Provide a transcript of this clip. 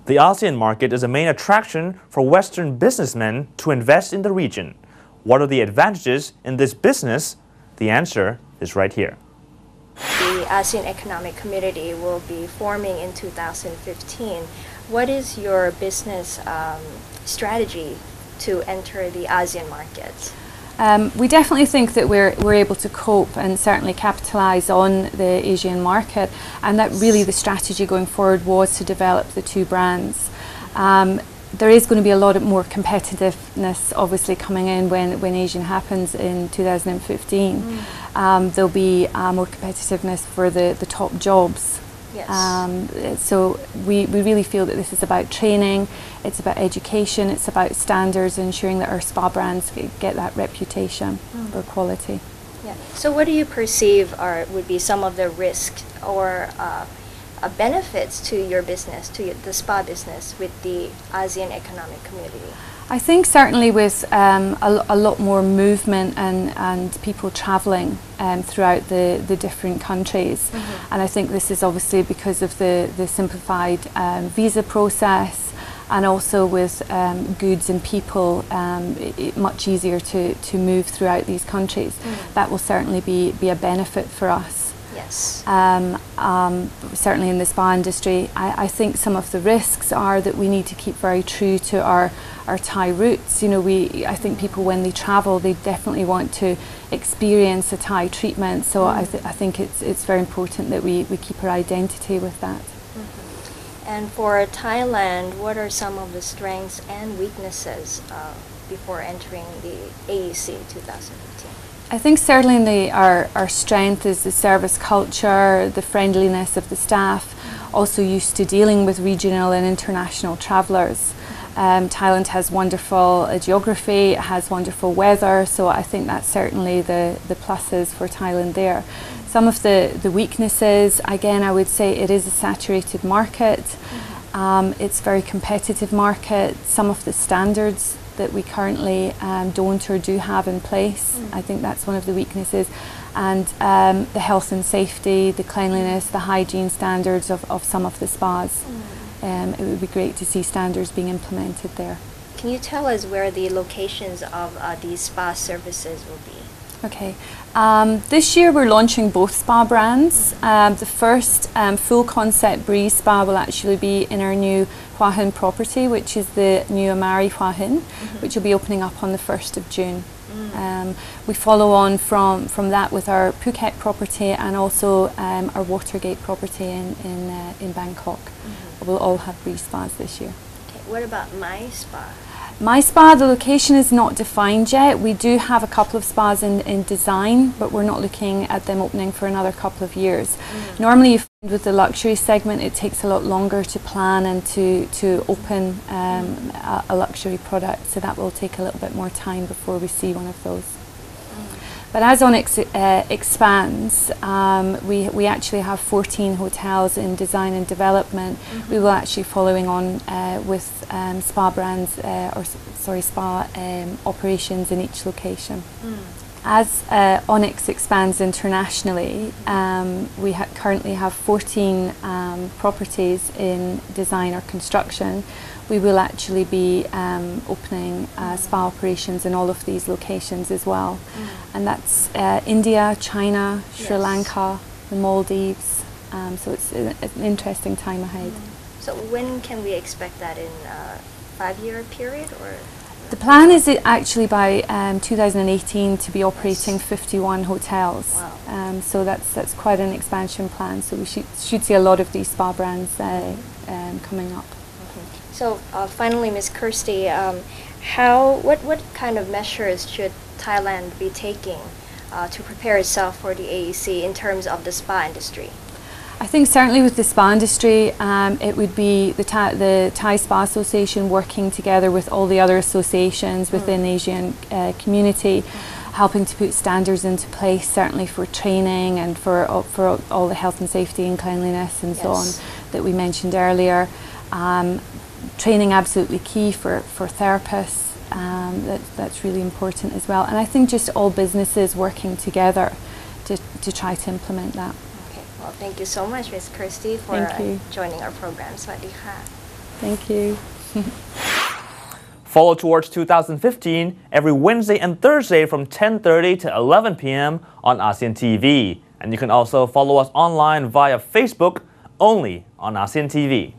The ASEAN market is a main attraction for Western businessmen to invest in the region. What are the advantages in this business? The answer is right here. The ASEAN Economic Community will be forming in 2015. What is your business strategy to enter the ASEAN markets? We definitely think that we're able to cope and certainly capitalise on the Asian market, and that really the strategy going forward was to develop the two brands. There is going to be a lot more competitiveness obviously coming in when Asian happens in 2015. There'll be more competitiveness for the top jobs. Yes. So we really feel that this is about training, it's about education, it's about standards, ensuring that our spa brands get that reputation for quality. Yeah. So what do you perceive would be some of the risks or benefits to your business, to the spa business with the ASEAN Economic Community? I think certainly with a lot more movement and people travelling throughout the different countries, and I think this is obviously because of the simplified visa process, and also with goods and people much easier to move throughout these countries. That will certainly be a benefit for us. Yes. Certainly in the spa industry, I think some of the risks are that we need to keep very true to our Thai roots. You know, I think people when they travel, they definitely want to experience a Thai treatment. So I think it's very important that we keep our identity with that. And for Thailand, what are some of the strengths and weaknesses before entering the AEC 2015? I think certainly our strength is the service culture, the friendliness of the staff, also used to dealing with regional and international travellers. Thailand has wonderful geography, it has wonderful weather, so I think that's certainly the pluses for Thailand there. Some of the weaknesses, again, I would say it is a saturated market. It's a very competitive market. Some of the standards that we currently don't or do have in place, I think that's one of the weaknesses. And the health and safety, the cleanliness, the hygiene standards of some of the spas. It would be great to see standards being implemented there. Can you tell us where the locations of these spa services will be? Okay. This year we're launching both spa brands. The first full concept Breeze Spa will actually be in our new Hua Hin property, which is the new Amari Hua Hin, which will be opening up on the 1st of June. We follow on from that with our Phuket property and also our Watergate property in Bangkok. We'll all have Breeze Spas this year. Okay. What about My Spa? My Spa, the location is not defined yet. We do have a couple of spas in design, but we're not looking at them opening for another couple of years. Normally you find with the luxury segment it takes a lot longer to plan and to open a luxury product, so that will take a little bit more time before we see one of those. But as Onxy expands, we actually have 14 hotels in design and development. We will actually following on with spa brands, spa operations in each location. As Onxy expands internationally, we currently have 14 properties in design or construction. We will actually be opening spa operations in all of these locations as well. And that's India, China, Sri Lanka, the Maldives. So it's an interesting time ahead. So when can we expect that, in a 5-year period? Or the plan is actually by 2018 to be operating 51 hotels. Wow. So that's quite an expansion plan. So we should see a lot of these spa brands coming up. So finally, Ms. Kirsty, what kind of measures should Thailand be taking to prepare itself for the AEC in terms of the spa industry? I think certainly with the spa industry, it would be the Thai Spa Association working together with all the other associations within the Asian community, helping to put standards into place, certainly for training and for all the health and safety and cleanliness and so on that we mentioned earlier. Training absolutely key for therapists. That's really important as well. And I think just all businesses working together to try to implement that. Okay. Well, thank you so much, Ms. Kirsty, for joining our program. สวัสดีค่ะ Thank you. Follow Towards 2015 every Wednesday and Thursday from 10:30 to 11 p.m. on ASEAN TV. And you can also follow us online via Facebook, only on ASEAN TV.